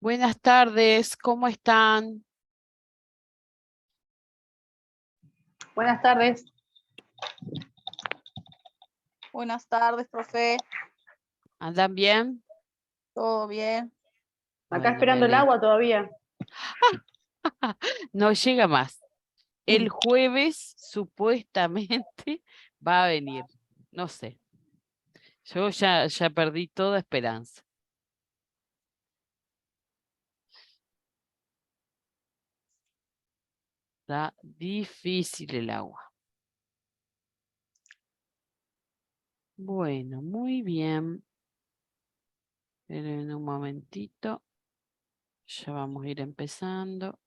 Buenas tardes, ¿cómo están? Buenas tardes. Buenas tardes, profe. ¿Andan bien? ¿Todo bien? Acá Bueno, esperando el agua todavía. No llega más. El Mm. jueves supuestamente va a venir. No sé. Yo ya perdí toda esperanza. Está difícil el agua. Bueno, muy bien. Esperen un momentito. Ya vamos a ir empezando.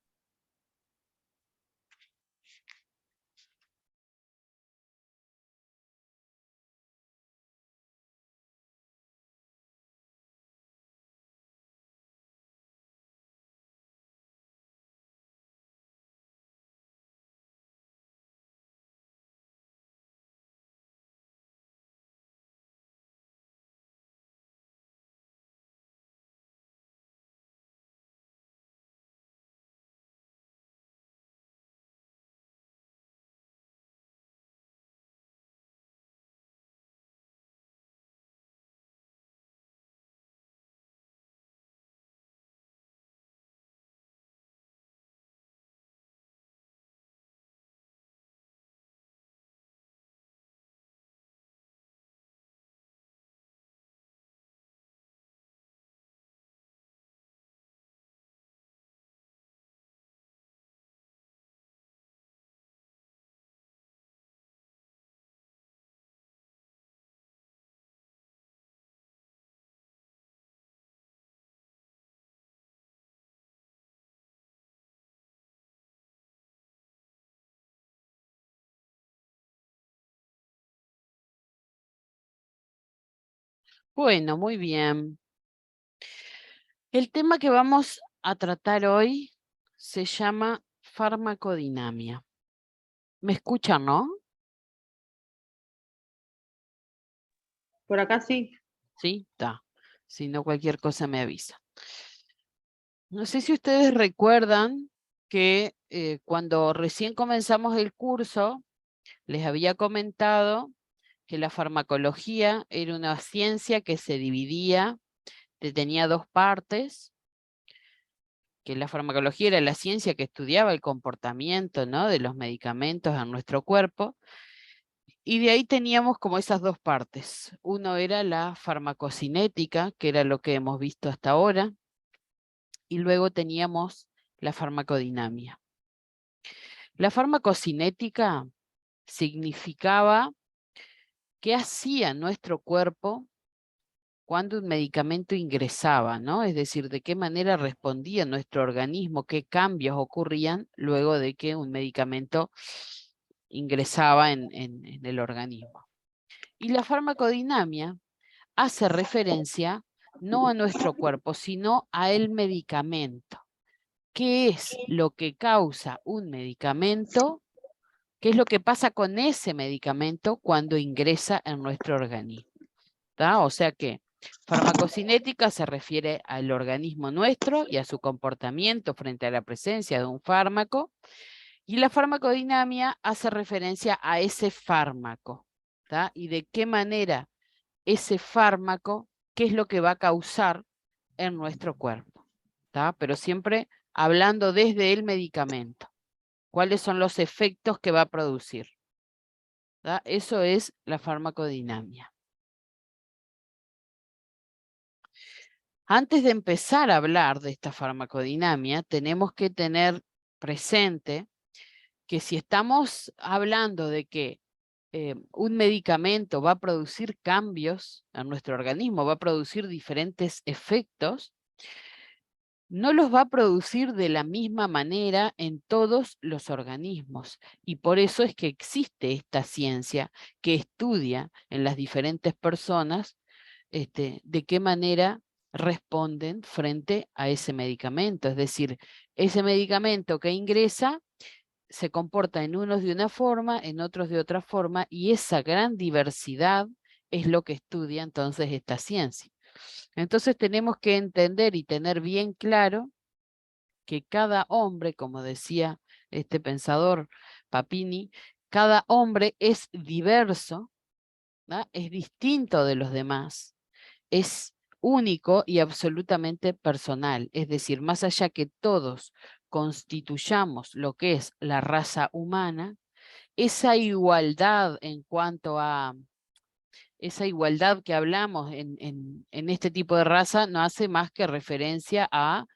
Bueno, muy bien. El tema que vamos a tratar hoy se llama farmacodinamia. ¿Me escuchan, no? Por acá sí. Sí, está. Si no, cualquier cosa me avisa. No sé si ustedes recuerdan que cuando recién comenzamos el curso, les había comentado que la farmacología era una ciencia que se dividía, que tenía dos partes, que la farmacología era la ciencia que estudiaba el comportamiento, ¿no?, de los medicamentos en nuestro cuerpo, y de ahí teníamos como esas dos partes. Uno era la farmacocinética, que era lo que hemos visto hasta ahora, y luego teníamos la farmacodinamia. La farmacocinética significaba qué hacía nuestro cuerpo cuando un medicamento ingresaba, ¿no? Es decir, de qué manera respondía nuestro organismo, qué cambios ocurrían luego de que un medicamento ingresaba en el organismo. Y la farmacodinamia hace referencia no a nuestro cuerpo, sino a el medicamento. ¿Qué es lo que causa un medicamento? ¿Qué es lo que pasa con ese medicamento cuando ingresa en nuestro organismo? ¿Tá? O sea que farmacocinética se refiere al organismo nuestro y a su comportamiento frente a la presencia de un fármaco, y la farmacodinamia hace referencia a ese fármaco, ¿tá? Y de qué manera ese fármaco, qué es lo que va a causar en nuestro cuerpo, ¿tá? Pero siempre hablando desde el medicamento. ¿Cuáles son los efectos que va a producir? ¿Tá? Eso es la farmacodinamia. Antes de empezar a hablar de esta farmacodinamia, tenemos que tener presente que si estamos hablando de que un medicamento va a producir cambios en nuestro organismo, va a producir diferentes efectos, no los va a producir de la misma manera en todos los organismos. Y por eso es que existe esta ciencia que estudia en las diferentes personas de qué manera responden frente a ese medicamento. Es decir, ese medicamento que ingresa se comporta en unos de una forma, en otros de otra forma, y esa gran diversidad es lo que estudia entonces esta ciencia. Entonces tenemos que entender y tener bien claro que cada hombre, como decía este pensador Papini, cada hombre es diverso, ¿no? Es distinto de los demás, es único y absolutamente personal. Es decir, más allá que todos constituyamos lo que es la raza humana, esa igualdad en cuanto a esa igualdad que hablamos en este tipo de raza no hace más que referencia a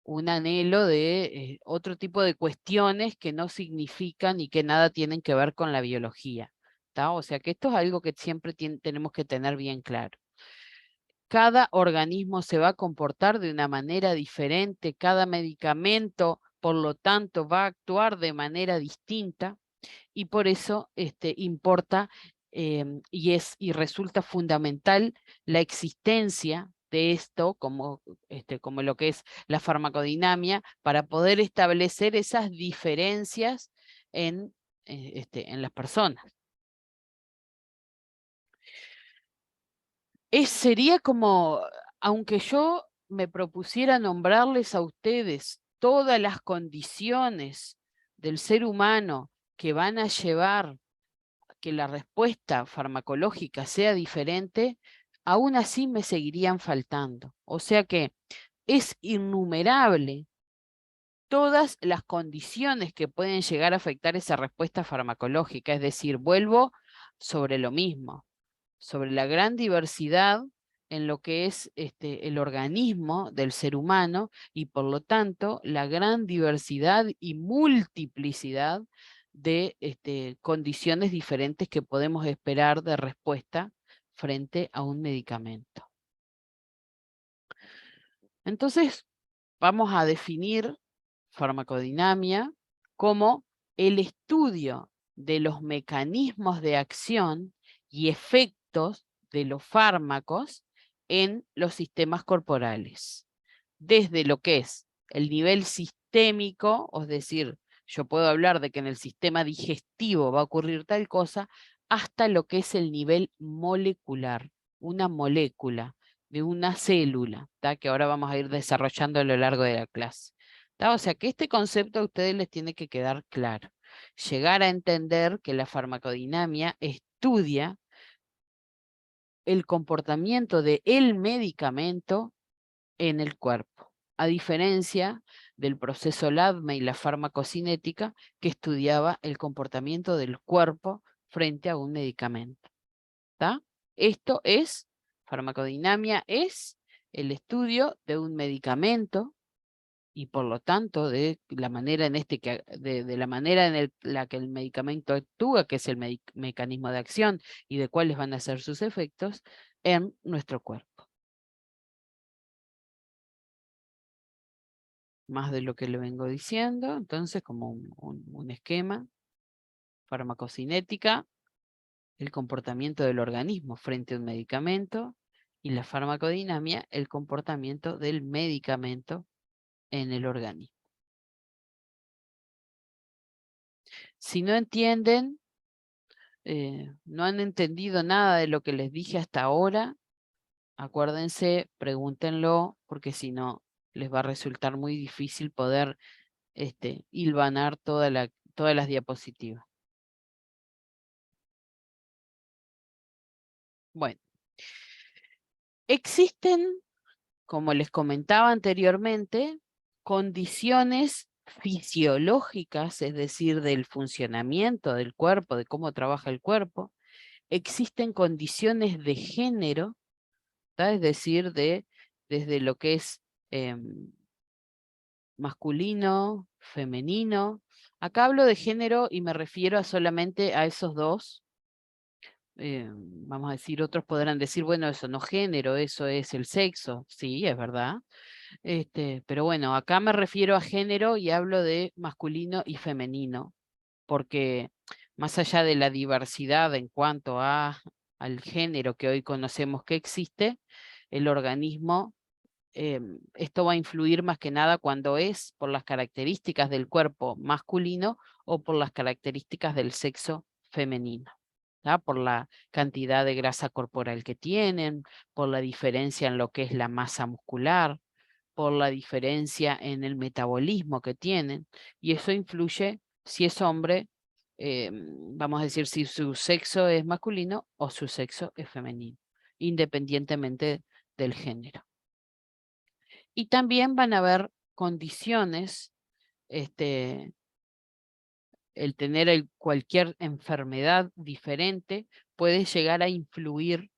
un anhelo de otro tipo de cuestiones que no significan y que nada tienen que ver con la biología. ¿Tá? O sea que esto es algo que siempre tenemos que tener bien claro. Cada organismo se va a comportar de una manera diferente, cada medicamento, por lo tanto, va a actuar de manera distinta y por eso importa y resulta fundamental la existencia de esto como lo que es la farmacodinamia para poder establecer esas diferencias en las personas. Sería como, aunque yo me propusiera nombrarles a ustedes todas las condiciones del ser humano que van a llevar que la respuesta farmacológica sea diferente, aún así me seguirían faltando. O sea que es innumerable todas las condiciones que pueden llegar a afectar esa respuesta farmacológica. Es decir, vuelvo sobre lo mismo, sobre la gran diversidad en lo que es el organismo del ser humano y por lo tanto la gran diversidad y multiplicidad de condiciones diferentes que podemos esperar de respuesta frente a un medicamento. Entonces, vamos a definir farmacodinamia como el estudio de los mecanismos de acción y efectos de los fármacos en los sistemas corporales, desde lo que es el nivel sistémico, es decir, yo puedo hablar de que en el sistema digestivo va a ocurrir tal cosa, hasta lo que es el nivel molecular, una molécula de una célula, ¿tá? Que ahora vamos a ir desarrollando a lo largo de la clase. ¿Tá? O sea que este concepto a ustedes les tiene que quedar claro. Llegar a entender que la farmacodinamia estudia el comportamiento del medicamento en el cuerpo, a diferencia del proceso LADME y la farmacocinética que estudiaba el comportamiento del cuerpo frente a un medicamento. ¿Tá? Esto es, farmacodinamia es el estudio de un medicamento y por lo tanto de la manera de la manera en la que el medicamento actúa, que es el mecanismo de acción y de cuáles van a ser sus efectos en nuestro cuerpo. Más de lo que le vengo diciendo, entonces como un esquema, farmacocinética, el comportamiento del organismo frente a un medicamento, y la farmacodinamia, el comportamiento del medicamento en el organismo. Si no entienden, no han entendido nada de lo que les dije hasta ahora, acuérdense, pregúntenlo, porque si no, les va a resultar muy difícil poder hilvanar todas las diapositivas. Bueno, existen, como les comentaba anteriormente, condiciones fisiológicas, es decir, del funcionamiento del cuerpo, de cómo trabaja el cuerpo. Existen condiciones de género, ¿tá? Es decir, desde lo que es masculino, femenino. Acá hablo de género y me refiero solamente a esos dos. Vamos a decir, otros podrán decir, bueno, eso no es género, eso es el sexo. Sí, es verdad. Pero bueno, acá me refiero a género y hablo de masculino y femenino, porque más allá de la diversidad en cuanto al género que hoy conocemos que existe, el organismo, esto va a influir más que nada cuando es por las características del cuerpo masculino o por las características del sexo femenino. ¿tá? Por la cantidad de grasa corporal que tienen, por la diferencia en lo que es la masa muscular, por la diferencia en el metabolismo que tienen, y eso influye si es hombre, vamos a decir si su sexo es masculino o su sexo es femenino, independientemente del género. Y también van a haber condiciones, el tener cualquier enfermedad diferente puede llegar a influir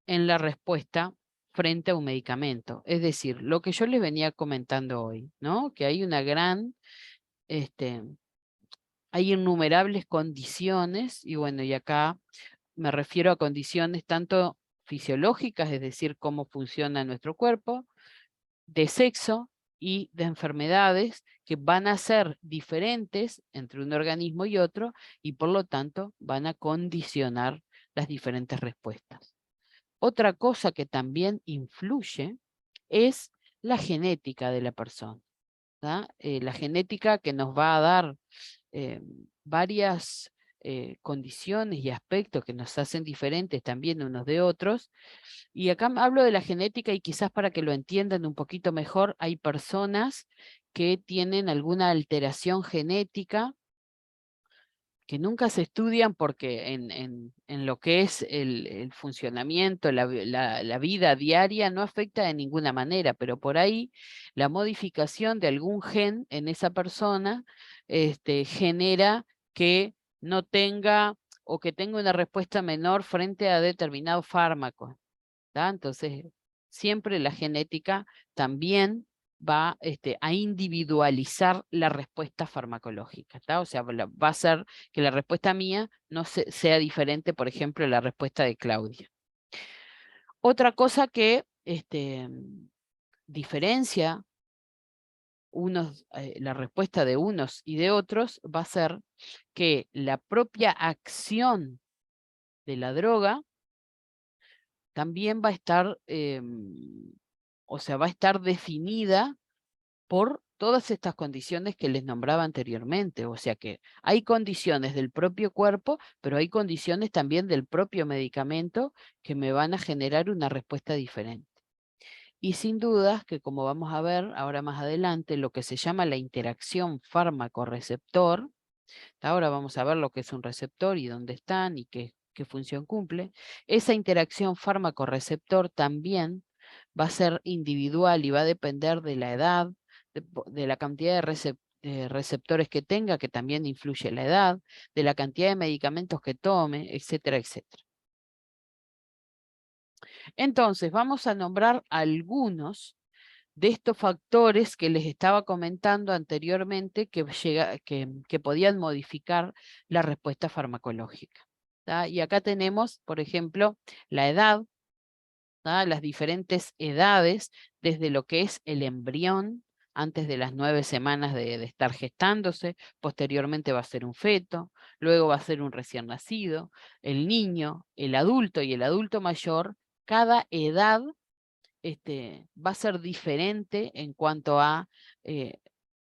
en la respuesta frente a un medicamento. Es decir, lo que yo les venía comentando hoy, ¿no? Que hay una gran, hay innumerables condiciones, y bueno, y acá me refiero a condiciones tanto fisiológicas, es decir, cómo funciona nuestro cuerpo, de sexo y de enfermedades que van a ser diferentes entre un organismo y otro, y por lo tanto van a condicionar las diferentes respuestas. Otra cosa que también influye es la genética de la persona, ¿tá? La genética que nos va a dar varias condiciones y aspectos que nos hacen diferentes también unos de otros. Y acá hablo de la genética y quizás para que lo entiendan un poquito mejor, hay personas que tienen alguna alteración genética que nunca se estudian porque en lo que es el funcionamiento, la vida diaria no afecta de ninguna manera, pero por ahí la modificación de algún gen en esa persona genera que no tenga o que tenga una respuesta menor frente a determinado fármaco, ¿tá? Entonces, siempre la genética también va a individualizar la respuesta farmacológica, ¿tá? O sea, va a hacer que la respuesta mía no sea diferente, por ejemplo, de la respuesta de Claudia. Otra cosa que diferencia la respuesta de unos y de otros va a ser que la propia acción de la droga también va a estar, o sea, va a estar definida por todas estas condiciones que les nombraba anteriormente. O sea que hay condiciones del propio cuerpo, pero hay condiciones también del propio medicamento que me van a generar una respuesta diferente. Y sin dudas que, como vamos a ver ahora más adelante, lo que se llama la interacción fármaco-receptor, ahora vamos a ver lo que es un receptor y dónde están y qué función cumple. Esa interacción fármaco-receptor también va a ser individual y va a depender de la edad, de la cantidad de receptores que tenga, que también influye la edad, de la cantidad de medicamentos que tome, etcétera, etcétera. Entonces, vamos a nombrar algunos de estos factores que les estaba comentando anteriormente que podían modificar la respuesta farmacológica, ¿tá? Y acá tenemos, por ejemplo, la edad, ¿tá? Las diferentes edades, desde lo que es el embrión, antes de las 9 semanas de estar gestándose, posteriormente va a ser un feto, luego va a ser un recién nacido, el niño, el adulto y el adulto mayor. Cada edad va a ser diferente en cuanto a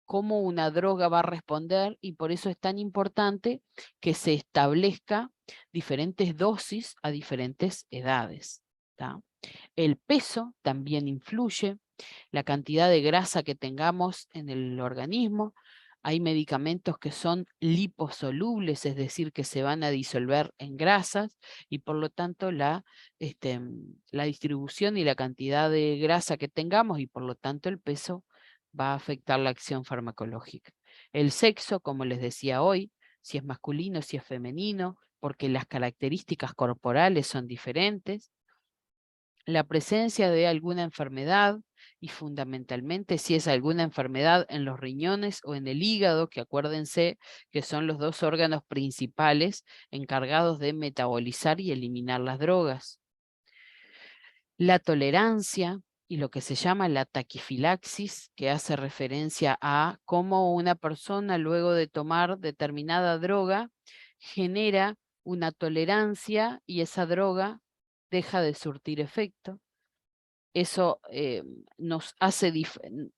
cómo una droga va a responder, y por eso es tan importante que se establezca diferentes dosis a diferentes edades, ¿tá? El peso también influye, la cantidad de grasa que tengamos en el organismo. Hay medicamentos que son liposolubles, es decir, que se van a disolver en grasas, y por lo tanto la distribución y la cantidad de grasa que tengamos, y por lo tanto el peso, va a afectar la acción farmacológica. El sexo, como les decía hoy, si es masculino, si es femenino, porque las características corporales son diferentes. La presencia de alguna enfermedad, y fundamentalmente si es alguna enfermedad en los riñones o en el hígado, que acuérdense que son los dos órganos principales encargados de metabolizar y eliminar las drogas. La tolerancia y lo que se llama la taquifilaxis, que hace referencia a cómo una persona luego de tomar determinada droga genera una tolerancia y esa droga deja de surtir efecto. Eso nos hace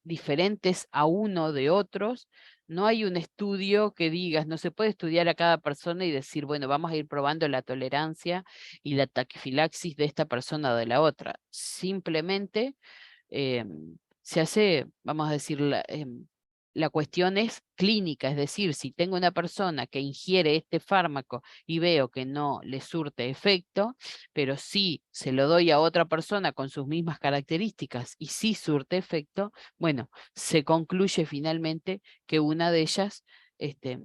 diferentes a uno de otros, No hay un estudio que digas, no se puede estudiar a cada persona y decir, bueno, vamos a ir probando la tolerancia y la taquifilaxis de esta persona o de la otra. Simplemente se hace, vamos a decir, la cuestión es clínica, es decir, si tengo una persona que ingiere este fármaco y veo que no le surte efecto, pero sí se lo doy a otra persona con sus mismas características y sí surte efecto, bueno, se concluye finalmente que una de ellas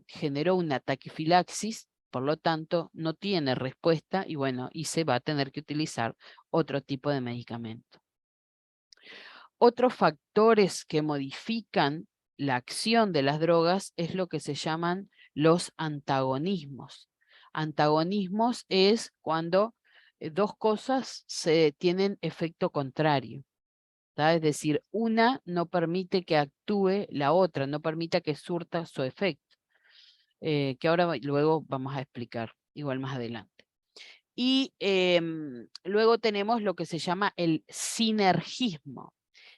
generó una taquifilaxis, por lo tanto no tiene respuesta y bueno, y se va a tener que utilizar otro tipo de medicamento. Otros factores que modifican la acción de las drogas es lo que se llaman los antagonismos. Antagonismos es cuando dos cosas tienen efecto contrario. Es decir, una no permite que actúe la otra, no permite que surta su efecto, que ahora luego vamos a explicar, igual más adelante. Y luego tenemos lo que se llama el sinergismo.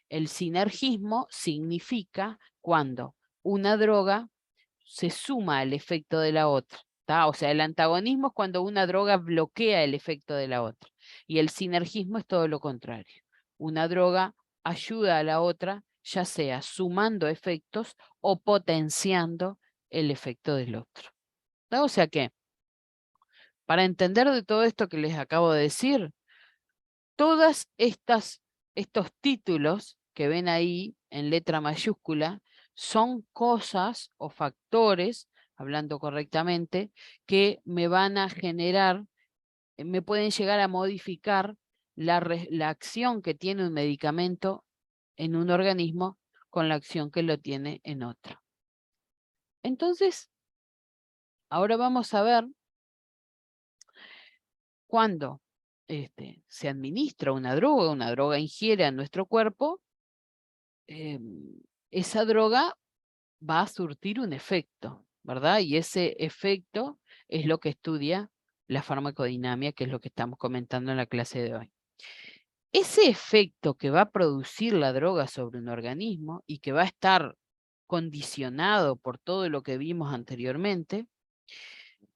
El sinergismo significa cuando una droga se suma al efecto de la otra. O sea, el antagonismo es cuando una droga bloquea el efecto de la otra. Y el sinergismo es todo lo contrario. Una droga ayuda a la otra, ya sea sumando efectos o potenciando el efecto del otro. O sea que, para entender de todo esto que les acabo de decir, todas estos títulos que ven ahí en letra mayúscula son cosas o factores, hablando correctamente, que me van a generar, me pueden llegar a modificar la acción que tiene un medicamento en un organismo con la acción que lo tiene en otro. Entonces, ahora vamos a ver cuando se administra una droga ingiere a nuestro cuerpo, esa droga va a surtir un efecto, ¿verdad? Y ese efecto es lo que estudia la farmacodinamia, que es lo que estamos comentando en la clase de hoy. Ese efecto que va a producir la droga sobre un organismo y que va a estar condicionado por todo lo que vimos anteriormente,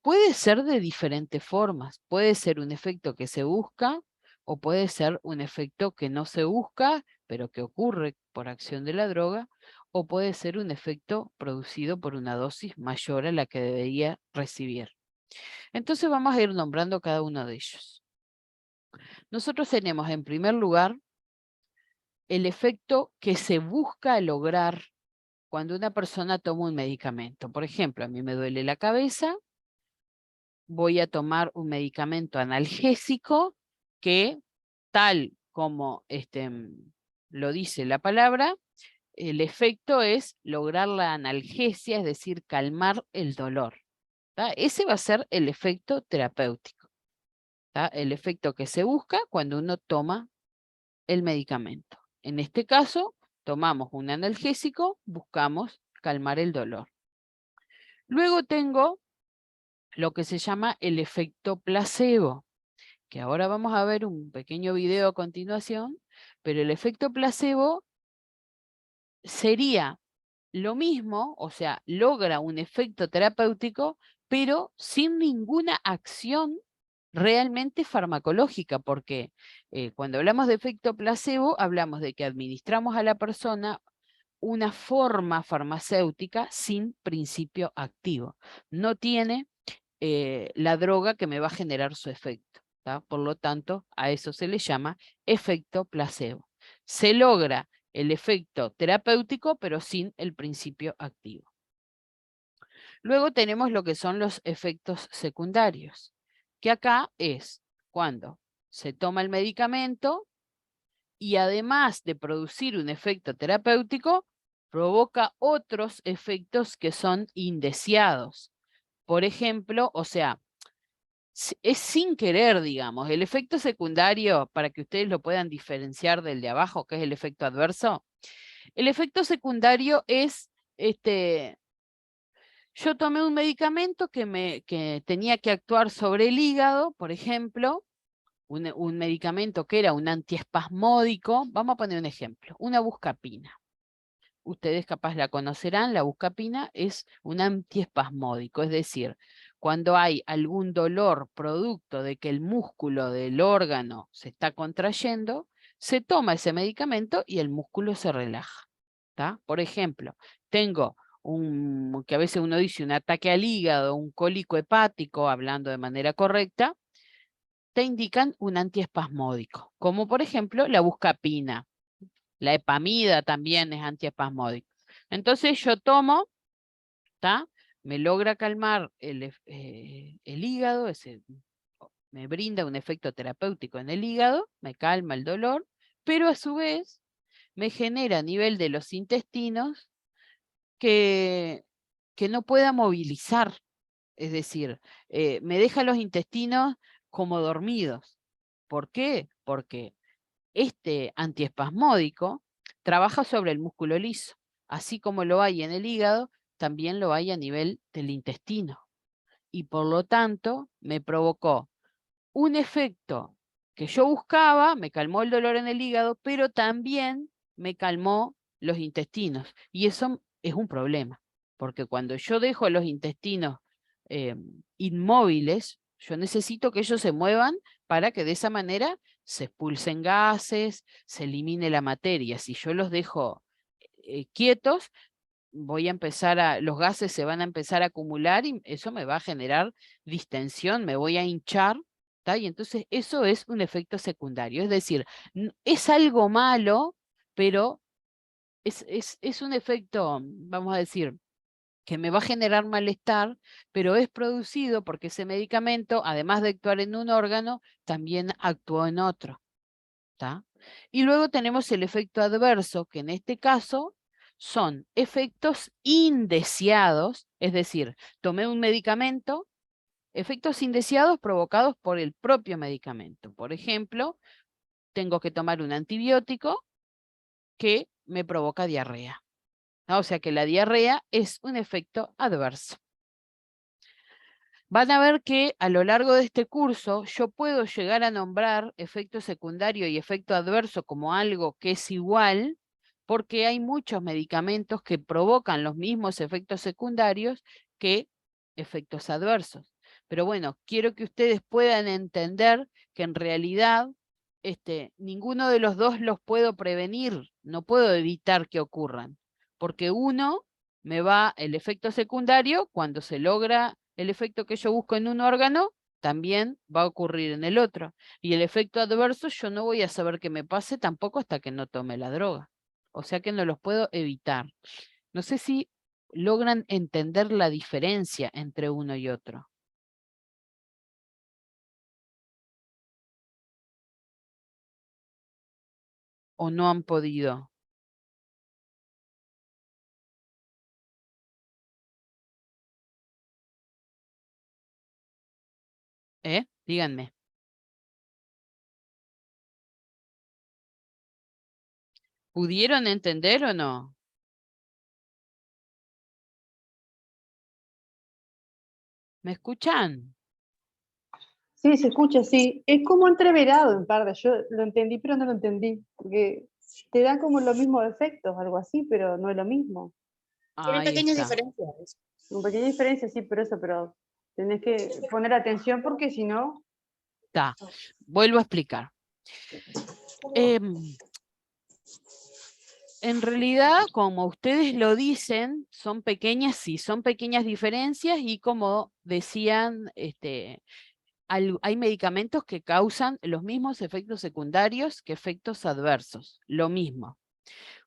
puede ser de diferentes formas. Puede ser un efecto que se busca o puede ser un efecto que no se busca, pero que ocurre por acción de la droga, o puede ser un efecto producido por una dosis mayor a la que debería recibir. Entonces vamos a ir nombrando cada uno de ellos. Nosotros tenemos en primer lugar el efecto que se busca lograr cuando una persona toma un medicamento. Por ejemplo, a mí me duele la cabeza, voy a tomar un medicamento analgésico que, tal como lo dice la palabra, el efecto es lograr la analgesia, es decir, calmar el dolor. Ese va a ser el efecto terapéutico. El efecto que se busca cuando uno toma el medicamento. En este caso, tomamos un analgésico, buscamos calmar el dolor. Luego tengo lo que se llama el efecto placebo, que ahora vamos a ver un pequeño video a continuación, pero el efecto placebo sería lo mismo, o sea, logra un efecto terapéutico, pero sin ninguna acción realmente farmacológica, porque cuando hablamos de efecto placebo, hablamos de que administramos a la persona una forma farmacéutica sin principio activo. No tiene la droga que me va a generar su efecto. Por lo tanto, a eso se le llama efecto placebo. Se logra el efecto terapéutico, pero sin el principio activo. Luego tenemos lo que son los efectos secundarios, que acá es cuando se toma el medicamento y además de producir un efecto terapéutico, provoca otros efectos que son indeseados. Por ejemplo, o sea, es sin querer, digamos. El efecto secundario, para que ustedes lo puedan diferenciar del de abajo, que es el efecto adverso, el efecto secundario es, yo tomé un medicamento que tenía que actuar sobre el hígado, por ejemplo, un medicamento que era un antiespasmódico, vamos a poner un ejemplo, una buscapina. ustedes capaz la conocerán, la buscapina es un antiespasmódico, es decir, cuando hay algún dolor producto de que el músculo del órgano se está contrayendo, se toma ese medicamento y el músculo se relaja. ¿Tá? Por ejemplo, tengo que a veces uno dice un ataque al hígado, un cólico hepático, hablando de manera correcta, te indican un antiespasmódico, como por ejemplo la buscapina. La epamida también es antiespasmódico. Entonces yo tomo, ¿tá? Me logra calmar el hígado, me brinda un efecto terapéutico en el hígado, me calma el dolor, pero a su vez me genera a nivel de los intestinos que no pueda movilizar. Es decir, me deja los intestinos como dormidos. ¿Por qué? Porque este antiespasmódico trabaja sobre el músculo liso. Así como lo hay en el hígado, también lo hay a nivel del intestino. Y por lo tanto, me provocó un efecto que yo buscaba, me calmó el dolor en el hígado, pero también me calmó los intestinos. Y eso es un problema, porque cuando yo dejo los intestinos inmóviles, yo necesito que ellos se muevan para que de esa manera se expulsen gases, se elimine la materia. Si yo los dejo quietos, los gases se van a empezar a acumular y eso me va a generar distensión, me voy a hinchar, ¿tá? Y entonces eso es un efecto secundario. Es decir, es algo malo, pero es un efecto, vamos a decir, que me va a generar malestar, pero es producido porque ese medicamento, además de actuar en un órgano, también actuó en otro. ¿Tá? Y luego tenemos el efecto adverso, que en este caso son efectos indeseados, es decir, tomé un medicamento, efectos indeseados provocados por el propio medicamento. Por ejemplo, tengo que tomar un antibiótico que me provoca diarrea. ¿No? O sea que la diarrea es un efecto adverso. Van a ver que a lo largo de este curso yo puedo llegar a nombrar efecto secundario y efecto adverso como algo que es igual, porque hay muchos medicamentos que provocan los mismos efectos secundarios que efectos adversos. Pero bueno, quiero que ustedes puedan entender que en realidad ninguno de los dos los puedo prevenir, no puedo evitar que ocurran, porque el efecto secundario, cuando se logra el efecto que yo busco en un órgano, también va a ocurrir en el otro. Y el efecto adverso yo no voy a saber que me pase tampoco hasta que no tome la droga. O sea que no los puedo evitar. No sé si logran entender la diferencia entre uno y otro. ¿O no han podido? Díganme. ¿Pudieron entender o no? ¿Me escuchan? Sí, se escucha, sí. Es como entreverado en parte. Yo lo entendí, pero no lo entendí. Porque te dan como los mismos efectos, algo así, pero no es lo mismo. Tienen Ahí pequeñas está. diferencias. Una pequeña diferencia, sí, pero tenés que poner atención porque si no... Está. Vuelvo a explicar. En realidad, como ustedes lo dicen, son pequeñas, sí, son pequeñas diferencias y como decían, hay medicamentos que causan los mismos efectos secundarios que efectos adversos, lo mismo.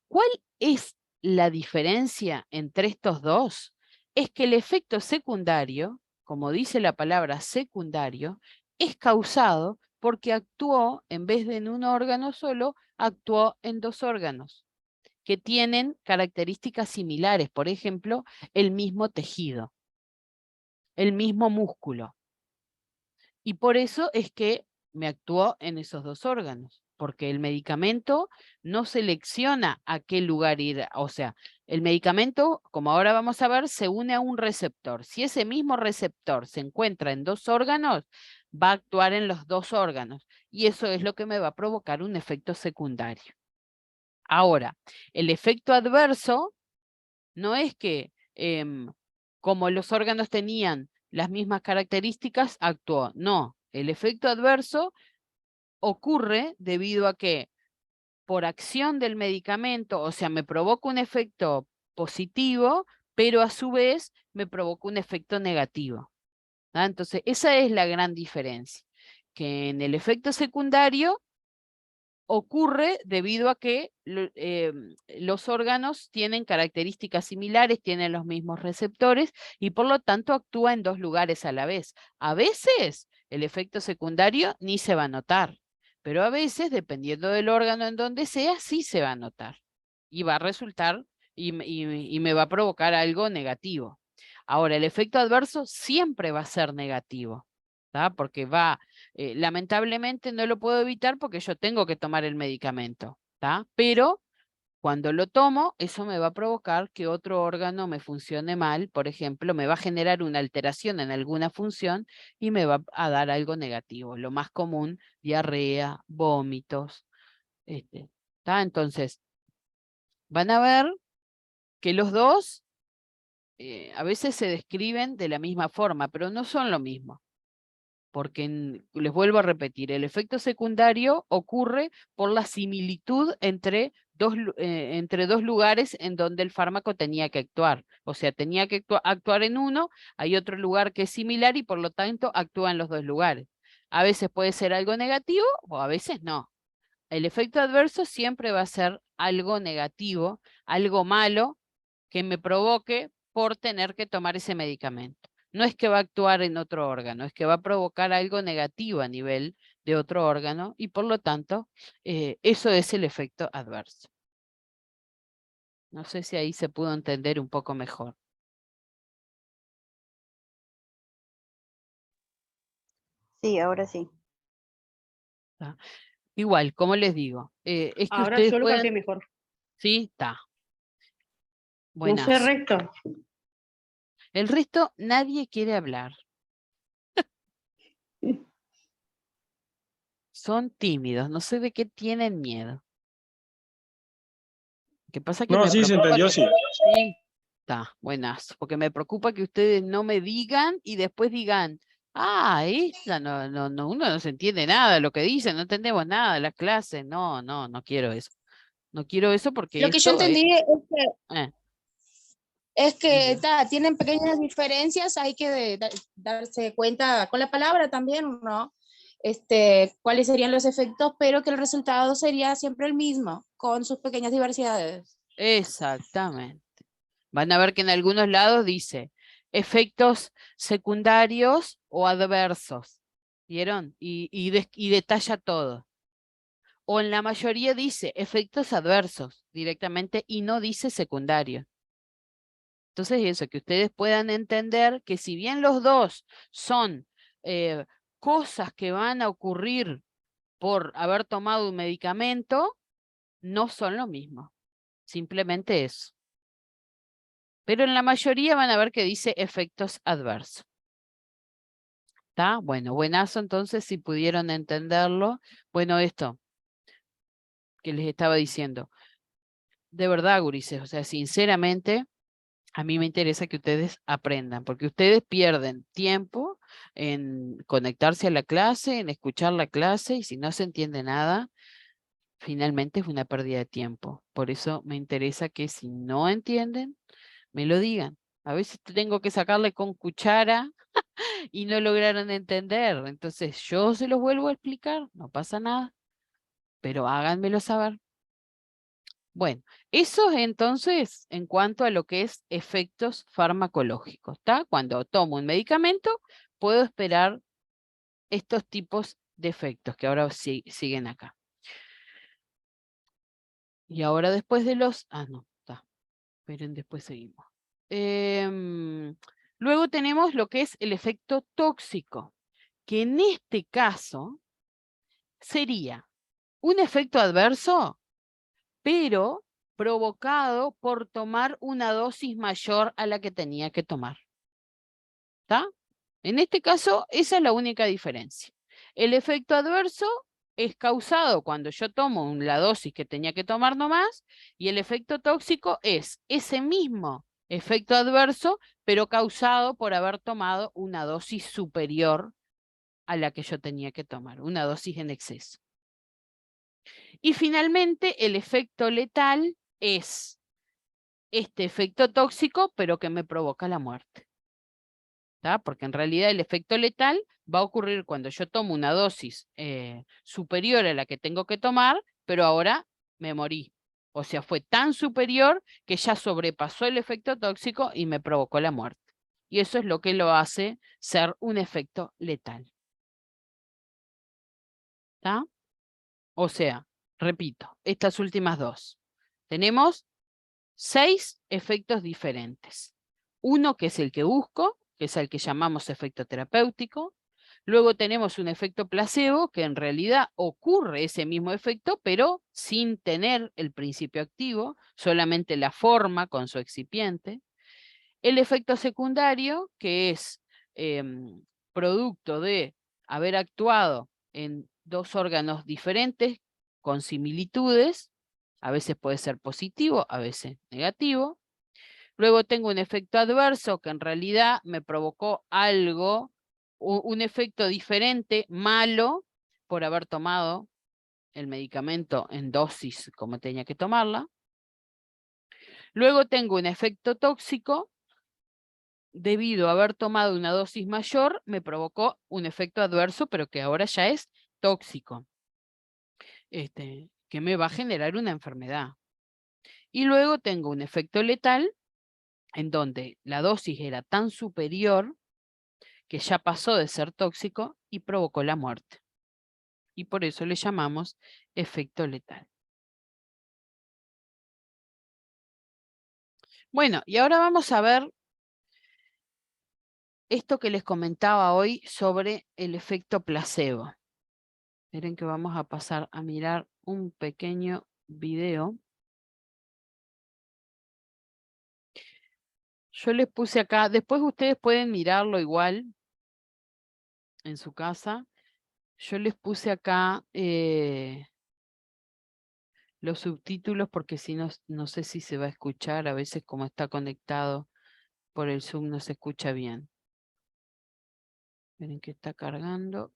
¿Cuál es la diferencia entre estos dos? Es que el efecto secundario, como dice la palabra secundario, es causado porque actuó, en vez de en un órgano solo, actuó en dos órganos que tienen características similares, por ejemplo, el mismo tejido, el mismo músculo. Y por eso es que me actuó en esos dos órganos, porque el medicamento no selecciona a qué lugar ir. O sea, el medicamento, como ahora vamos a ver, se une a un receptor. Si ese mismo receptor se encuentra en dos órganos, va a actuar en los dos órganos. Y eso es lo que me va a provocar un efecto secundario. Ahora, el efecto adverso no es que como los órganos tenían las mismas características, actuó. No, el efecto adverso ocurre debido a que por acción del medicamento, o sea, me provoca un efecto positivo, pero a su vez me provoca un efecto negativo. ¿Ah? Entonces, esa es la gran diferencia, que en el efecto secundario ocurre debido a que los órganos tienen características similares, tienen los mismos receptores y por lo tanto actúa en dos lugares a la vez. A veces el efecto secundario ni se va a notar, pero a veces, dependiendo del órgano en donde sea, sí se va a notar y va a resultar y me va a provocar algo negativo. Ahora, el efecto adverso siempre va a ser negativo, ¿tá? Porque lamentablemente no lo puedo evitar porque yo tengo que tomar el medicamento, ¿tá? Pero cuando lo tomo, eso me va a provocar que otro órgano me funcione mal, por ejemplo, me va a generar una alteración en alguna función y me va a dar algo negativo. Lo más común, diarrea, vómitos, ¿tá? Entonces, van a ver que los dos a veces se describen de la misma forma, pero no son lo mismo. Porque les vuelvo a repetir, el efecto secundario ocurre por la similitud entre dos lugares en donde el fármaco tenía que actuar. O sea, tenía que actuar en uno, hay otro lugar que es similar y por lo tanto actúa en los dos lugares. A veces puede ser algo negativo o a veces no. El efecto adverso siempre va a ser algo negativo, algo malo que me provoque por tener que tomar ese medicamento. No es que va a actuar en otro órgano, es que va a provocar algo negativo a nivel de otro órgano y por lo tanto eso es el efecto adverso. No sé si ahí se pudo entender un poco mejor. Sí, ahora sí. ¿Tá? Igual, como les digo, es que Ahora ustedes yo lo pueden... capté mejor. Sí, está. No sé el Buenas. resto. El resto nadie quiere hablar. Son tímidos, no sé de qué tienen miedo. ¿Qué pasa? Que No, me sí, se preocupa entendió, que... sí. Sí, está, buenas. Porque me preocupa que ustedes no me digan y después digan, esta uno no se entiende nada de lo que dicen, no entendemos nada de las clases. No quiero eso. No quiero eso porque Lo que yo esto entendí es que Ujú. tienen pequeñas diferencias, hay que darse cuenta con la palabra también, ¿no? Cuáles serían los efectos, pero que el resultado sería siempre el mismo, con sus pequeñas diversidades. Exactamente. Van a ver que en algunos lados dice efectos secundarios o adversos. ¿Vieron? Y detalla todo. O en la mayoría dice efectos adversos directamente y no dice secundario. Entonces eso, que ustedes puedan entender que si bien los dos son cosas que van a ocurrir por haber tomado un medicamento, no son lo mismo. Simplemente eso. Pero en la mayoría van a ver que dice efectos adversos. ¿Está? Bueno, buenazo entonces si pudieron entenderlo. Bueno, esto que les estaba diciendo. De verdad, gurises, o sea, sinceramente, a mí me interesa que ustedes aprendan, porque ustedes pierden tiempo en conectarse a la clase, en escuchar la clase, y si no se entiende nada, finalmente es una pérdida de tiempo. Por eso me interesa que si no entienden, me lo digan. A veces tengo que sacarle con cuchara y no lograron entender. Entonces yo se los vuelvo a explicar, no pasa nada, pero háganmelo saber. Bueno, eso es entonces en cuanto a lo que es efectos farmacológicos, ¿está? Cuando tomo un medicamento, puedo esperar estos tipos de efectos que ahora siguen acá. Y ahora después de los... no, está. Esperen, después seguimos. Luego tenemos lo que es el efecto tóxico, que en este caso sería un efecto adverso, pero provocado por tomar una dosis mayor a la que tenía que tomar. ¿Está? En este caso, esa es la única diferencia. El efecto adverso es causado cuando yo tomo la dosis que tenía que tomar nomás, y el efecto tóxico es ese mismo efecto adverso, pero causado por haber tomado una dosis superior a la que yo tenía que tomar, una dosis en exceso. Y finalmente, el efecto letal es este efecto tóxico, pero que me provoca la muerte. ¿Tá? Porque en realidad el efecto letal va a ocurrir cuando yo tomo una dosis superior a la que tengo que tomar, pero ahora me morí. O sea, fue tan superior que ya sobrepasó el efecto tóxico y me provocó la muerte. Y eso es lo que lo hace ser un efecto letal. ¿Tá? O sea, repito, estas últimas dos. Tenemos 6 efectos diferentes. Uno que es el que busco, que es el que llamamos efecto terapéutico. Luego tenemos un efecto placebo, que en realidad ocurre ese mismo efecto, pero sin tener el principio activo, solamente la forma con su excipiente. El efecto secundario, que es producto de haber actuado en 2 órganos diferentes con similitudes, a veces puede ser positivo, a veces negativo. Luego tengo un efecto adverso que en realidad me provocó algo, un efecto diferente, malo, por haber tomado el medicamento en dosis como tenía que tomarla. Luego tengo un efecto tóxico, debido a haber tomado una dosis mayor, me provocó un efecto adverso, pero que ahora ya es tóxico, que me va a generar una enfermedad. Y luego tengo un efecto letal, en donde la dosis era tan superior que ya pasó de ser tóxico y provocó la muerte. Y por eso le llamamos efecto letal. Bueno, y ahora vamos a ver esto que les comentaba hoy sobre el efecto placebo. Miren que vamos a pasar a mirar un pequeño video. Yo les puse acá, después ustedes pueden mirarlo igual en su casa. Yo les puse acá los subtítulos porque si no, no sé si se va a escuchar, a veces como está conectado por el Zoom no se escucha bien. Miren que está cargando.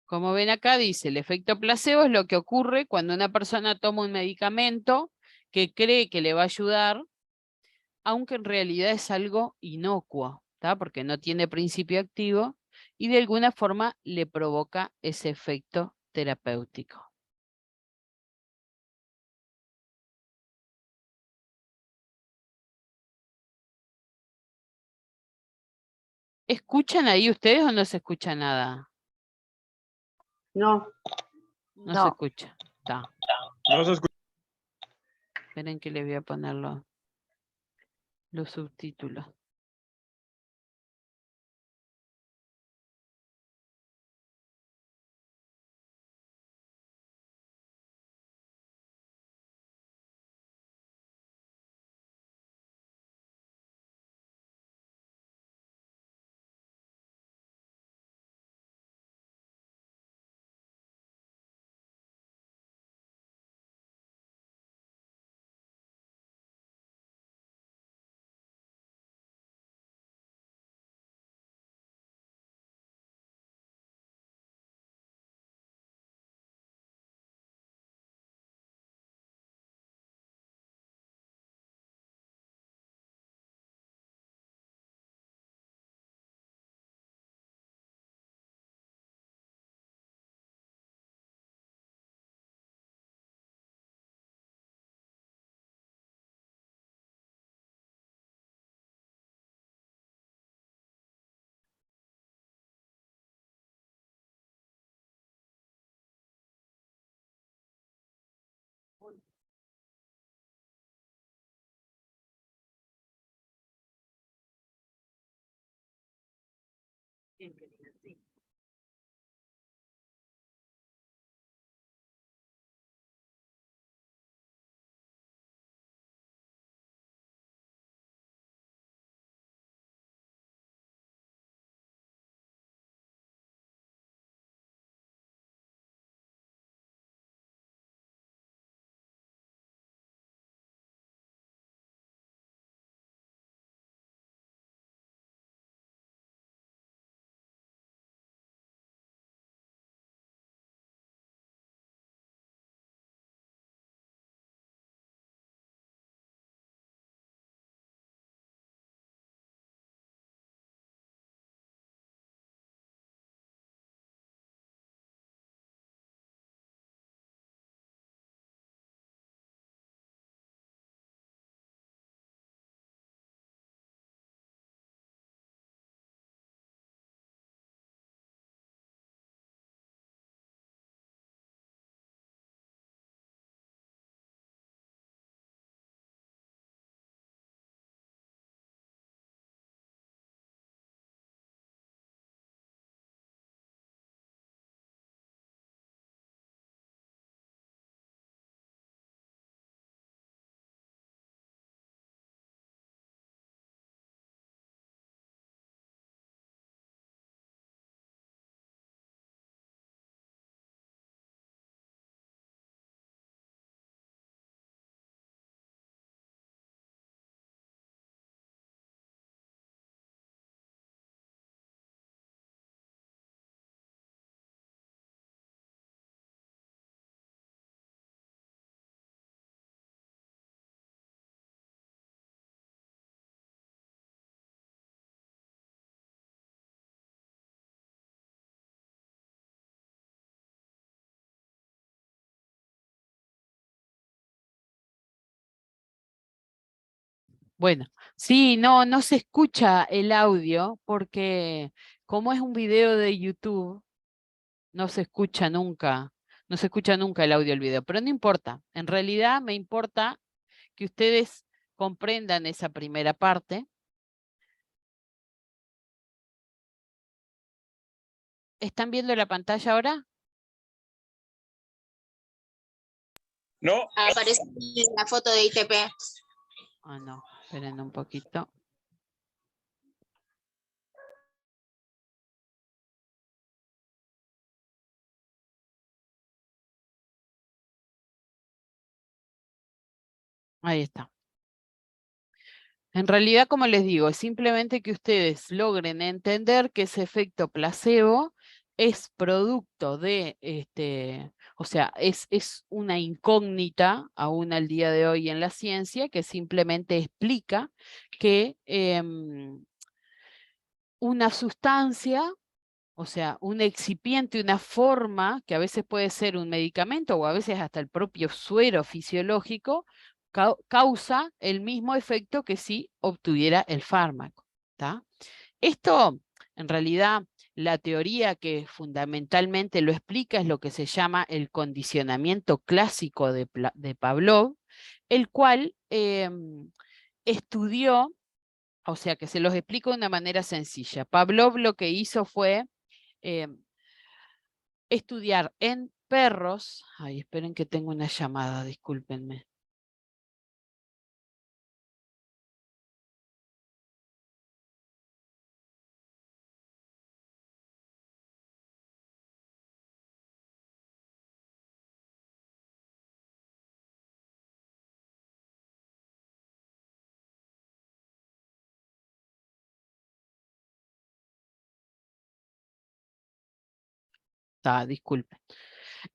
Como ven acá dice, el efecto placebo es lo que ocurre cuando una persona toma un medicamento que cree que le va a ayudar, aunque en realidad es algo inocuo, ¿tá? Porque no tiene principio activo y de alguna forma le provoca ese efecto terapéutico. ¿Escuchan ahí ustedes o no se escucha nada? No, No se escucha. Está. No se escucha. Esperen que les voy a poner los subtítulos. Bueno, sí, no se escucha el audio porque como es un video de YouTube, no se escucha nunca, no se escucha nunca el audio del video, pero no importa. En realidad me importa que ustedes comprendan esa primera parte. ¿Están viendo la pantalla ahora? No. Aparece la foto de ITP. Ah, no, esperen un poquito. Ahí está. En realidad, como les digo, es simplemente que ustedes logren entender que ese efecto placebo es producto de, o sea, es una incógnita aún al día de hoy en la ciencia que simplemente explica que una sustancia, o sea, un excipiente, una forma, que a veces puede ser un medicamento o a veces hasta el propio suero fisiológico, causa el mismo efecto que si obtuviera el fármaco. ¿Tá? Esto, en realidad, la teoría que fundamentalmente lo explica es lo que se llama el condicionamiento clásico de Pavlov, el cual estudió, o sea que se los explico de una manera sencilla. Pavlov lo que hizo fue estudiar en perros. Ay, esperen que tengo una llamada, discúlpenme. Disculpen.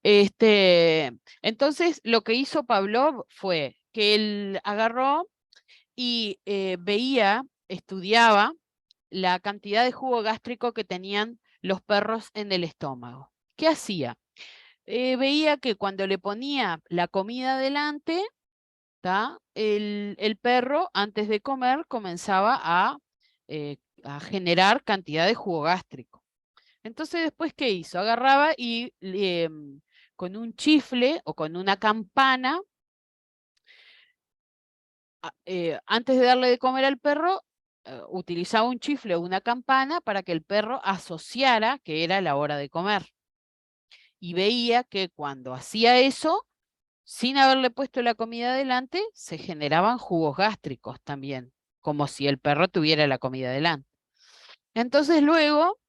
Entonces, lo que hizo Pavlov fue que él agarró y veía, estudiaba la cantidad de jugo gástrico que tenían los perros en el estómago. ¿Qué hacía? Veía que cuando le ponía la comida delante, el perro antes de comer comenzaba a generar cantidad de jugo gástrico. Entonces después, ¿qué hizo? Agarraba y con un chifle o con una campana, antes de darle de comer al perro, utilizaba un chifle o una campana para que el perro asociara que era la hora de comer. Y veía que cuando hacía eso, sin haberle puesto la comida delante, se generaban jugos gástricos también, como si el perro tuviera la comida delante. Entonces luego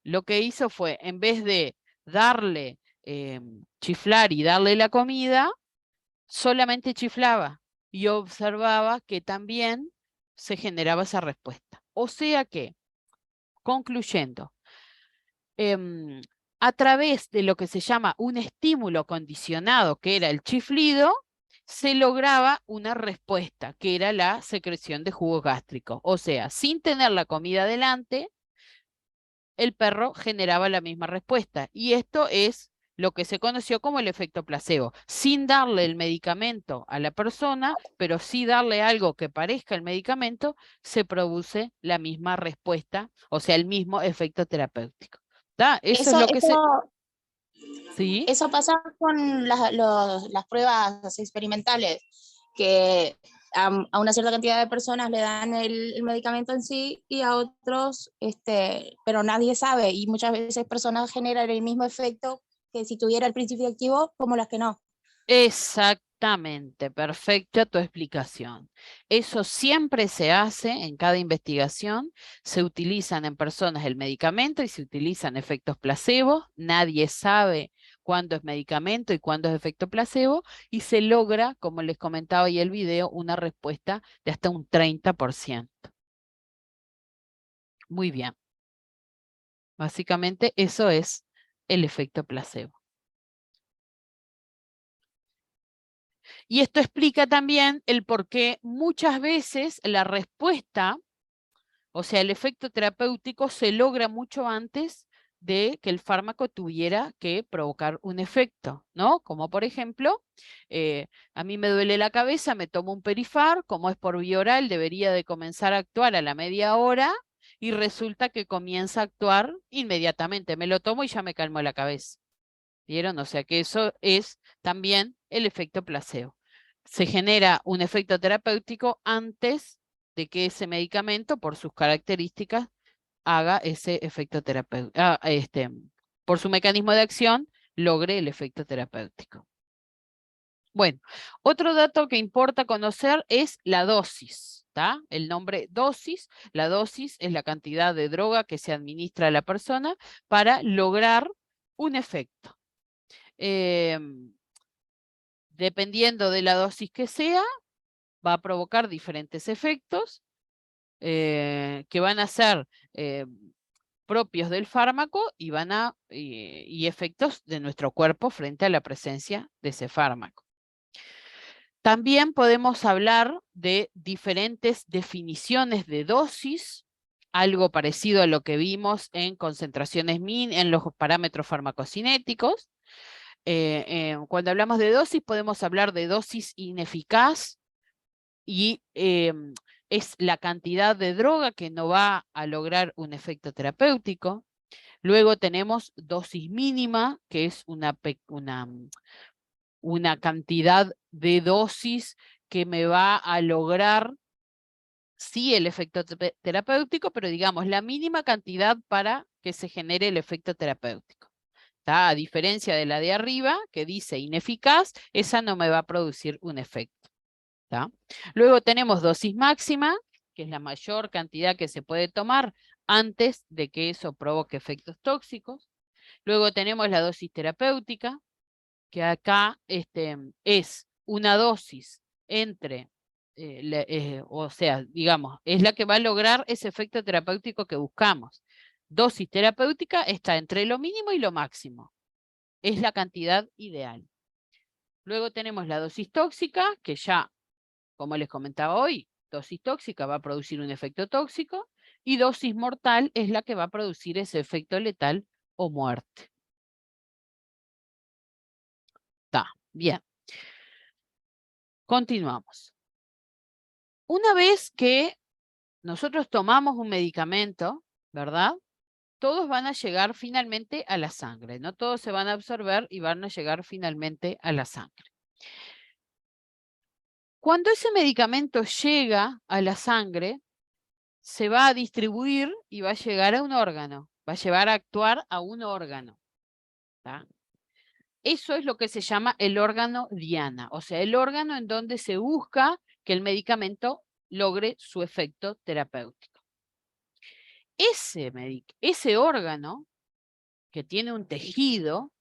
lo que hizo fue, en vez de darle, chiflar y darle la comida, solamente chiflaba y observaba que también se generaba esa respuesta. O sea que, concluyendo, a través de lo que se llama un estímulo condicionado, que era el chiflido, se lograba una respuesta, que era la secreción de jugo gástrico. O sea, sin tener la comida delante, el perro generaba la misma respuesta. Y esto es lo que se conoció como el efecto placebo, sin darle el medicamento a la persona, pero sí darle algo que parezca el medicamento, se produce la misma respuesta, o sea, el mismo efecto terapéutico. Eso es lo que se... ¿Sí? Eso pasa con las pruebas experimentales, que a una cierta cantidad de personas le dan el medicamento en sí y a otros, pero nadie sabe, y muchas veces personas generan el mismo efecto que si tuviera el principio activo como las que no. Exactamente, perfecta tu explicación. Eso siempre se hace en cada investigación, se utilizan en personas el medicamento y se utilizan efectos placebo, nadie sabe cuándo es medicamento y cuándo es efecto placebo, y se logra, como les comentaba hoy el video, una respuesta de hasta un 30%. Muy bien. Básicamente eso es el efecto placebo. Y esto explica también el por qué muchas veces la respuesta, o sea, el efecto terapéutico se logra mucho antes de que el fármaco tuviera que provocar un efecto, ¿no? Como por ejemplo, a mí me duele la cabeza, me tomo un Perifar, como es por vía oral, debería de comenzar a actuar a la media hora y resulta que comienza a actuar inmediatamente. Me lo tomo y ya me calmó la cabeza. ¿Vieron? O sea que eso es también el efecto placebo. Se genera un efecto terapéutico antes de que ese medicamento, por sus características, haga ese efecto terapéutico, por su mecanismo de acción, logre el efecto terapéutico. Bueno, otro dato que importa conocer es la dosis, ¿tá? El nombre dosis, la dosis es la cantidad de droga que se administra a la persona para lograr un efecto. Dependiendo de la dosis que sea, va a provocar diferentes efectos que van a ser propios del fármaco y efectos de nuestro cuerpo frente a la presencia de ese fármaco. También podemos hablar de diferentes definiciones de dosis, algo parecido a lo que vimos en concentraciones en los parámetros farmacocinéticos. Cuando hablamos de dosis, podemos hablar de dosis ineficaz y es la cantidad de droga que no va a lograr un efecto terapéutico. Luego tenemos dosis mínima, que es una cantidad de dosis que me va a lograr, sí, el efecto terapéutico, pero digamos, la mínima cantidad para que se genere el efecto terapéutico. ¿Tá? A diferencia de la de arriba, que dice ineficaz, esa no me va a producir un efecto. ¿Tá? Luego tenemos dosis máxima, que es la mayor cantidad que se puede tomar antes de que eso provoque efectos tóxicos. Luego tenemos la dosis terapéutica, que acá es una dosis entre, o sea, digamos, es la que va a lograr ese efecto terapéutico que buscamos. Dosis terapéutica está entre lo mínimo y lo máximo. Es la cantidad ideal. Luego tenemos la dosis tóxica, que ya, como les comentaba hoy, dosis tóxica va a producir un efecto tóxico, y dosis mortal es la que va a producir ese efecto letal o muerte. Está, bien. Continuamos. Una vez que nosotros tomamos un medicamento, ¿verdad? Todos van a llegar finalmente a la sangre, no todos se van a absorber y van a llegar finalmente a la sangre. Cuando ese medicamento llega a la sangre, se va a distribuir y va a llegar a un órgano, va a llevar a actuar a un órgano. ¿Tá? Eso es lo que se llama el órgano diana, o sea, el órgano en donde se busca que el medicamento logre su efecto terapéutico. Ese órgano, que tiene un tejido,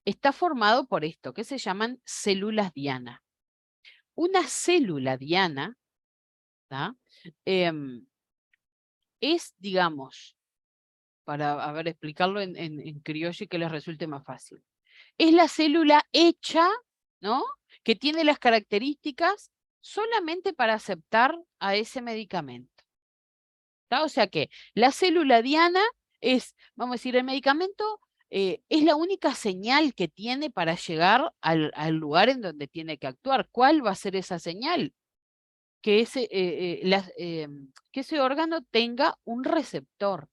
está formado por esto, que se llaman células diana. Una célula diana, ¿tá? Es, digamos, para explicarlo en criollo y que les resulte más fácil. Es la célula hecha, ¿no? Que tiene las características solamente para aceptar a ese medicamento. ¿Tá? O sea que la célula diana es, vamos a decir, el medicamento es la única señal que tiene para llegar al lugar en donde tiene que actuar. ¿Cuál va a ser esa señal? Que ese órgano tenga un receptor.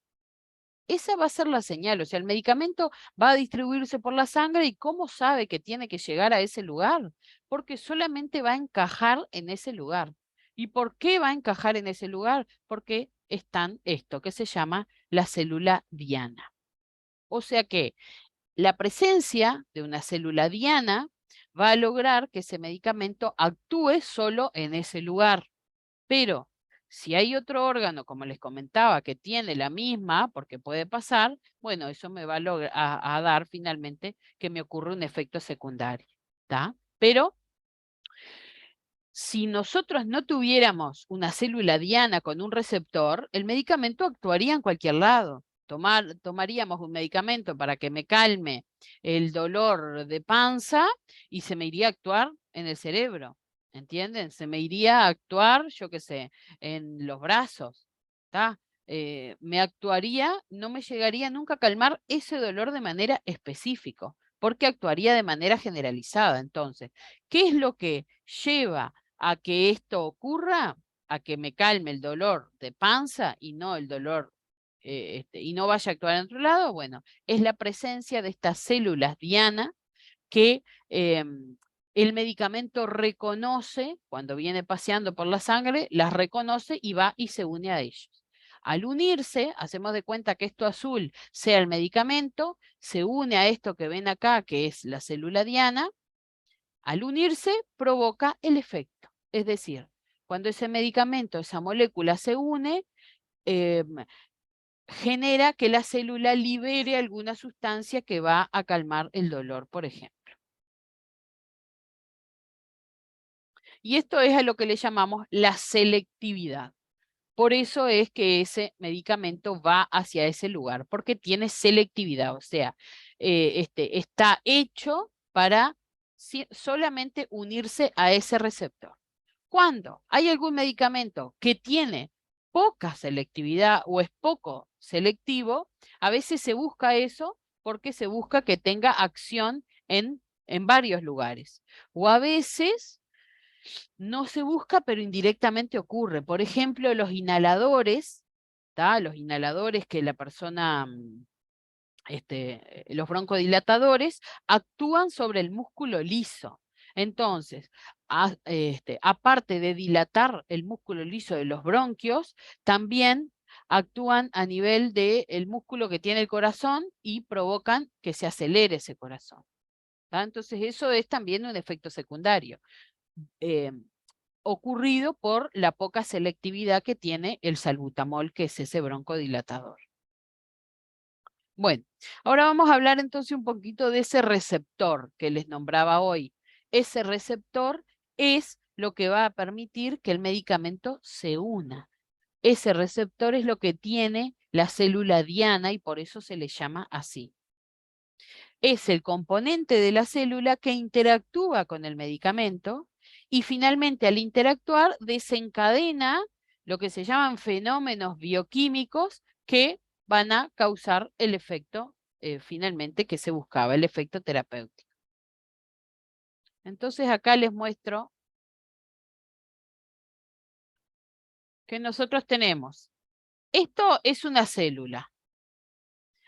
Esa va a ser la señal, o sea, el medicamento va a distribuirse por la sangre y ¿cómo sabe que tiene que llegar a ese lugar? Porque solamente va a encajar en ese lugar. ¿Y por qué va a encajar en ese lugar? Porque están esto que se llama la célula diana. O sea que la presencia de una célula diana va a lograr que ese medicamento actúe solo en ese lugar. Pero si hay otro órgano, como les comentaba, que tiene la misma, porque puede pasar, bueno, eso me va a dar finalmente que me ocurra un efecto secundario. ¿Tá? Pero si nosotros no tuviéramos una célula diana con un receptor, el medicamento actuaría en cualquier lado. Tomaríamos un medicamento para que me calme el dolor de panza y se me iría a actuar en el cerebro. ¿Entienden? Se me iría a actuar, yo qué sé, en los brazos. ¿Tá? me actuaría, no me llegaría nunca a calmar ese dolor de manera específica, porque actuaría de manera generalizada. Entonces, ¿qué es lo que lleva a que esto ocurra? A que me calme el dolor de panza y no el dolor, y no vaya a actuar en otro lado. Bueno, es la presencia de estas células diana que el medicamento reconoce, cuando viene paseando por la sangre, las reconoce y va y se une a ellos. Al unirse, hacemos de cuenta que esto azul sea el medicamento, se une a esto que ven acá, que es la célula diana. Al unirse, provoca el efecto. Es decir, cuando ese medicamento, esa molécula se une, genera que la célula libere alguna sustancia que va a calmar el dolor, por ejemplo. Y esto es a lo que le llamamos la selectividad. Por eso es que ese medicamento va hacia ese lugar, porque tiene selectividad, o sea, está hecho para solamente unirse a ese receptor. Cuando hay algún medicamento que tiene poca selectividad o es poco selectivo, a veces se busca eso porque se busca que tenga acción en varios lugares. O a veces no se busca, pero indirectamente ocurre. Por ejemplo, los inhaladores, los inhaladores que la persona, los broncodilatadores, actúan sobre el músculo liso. Entonces, aparte de dilatar el músculo liso de los bronquios, también actúan a nivel del músculo que tiene el corazón y provocan que se acelere ese corazón. Entonces, eso es también un efecto secundario. Ocurrido por la poca selectividad que tiene el salbutamol, que es ese broncodilatador. Bueno, ahora vamos a hablar entonces un poquito de ese receptor que les nombraba hoy. Ese receptor es lo que va a permitir que el medicamento se una. Ese receptor es lo que tiene la célula diana y por eso se le llama así. Es el componente de la célula que interactúa con el medicamento y finalmente al interactuar desencadena lo que se llaman fenómenos bioquímicos que van a causar el efecto finalmente que se buscaba, el efecto terapéutico. Entonces acá les muestro que nosotros tenemos, esto es una célula.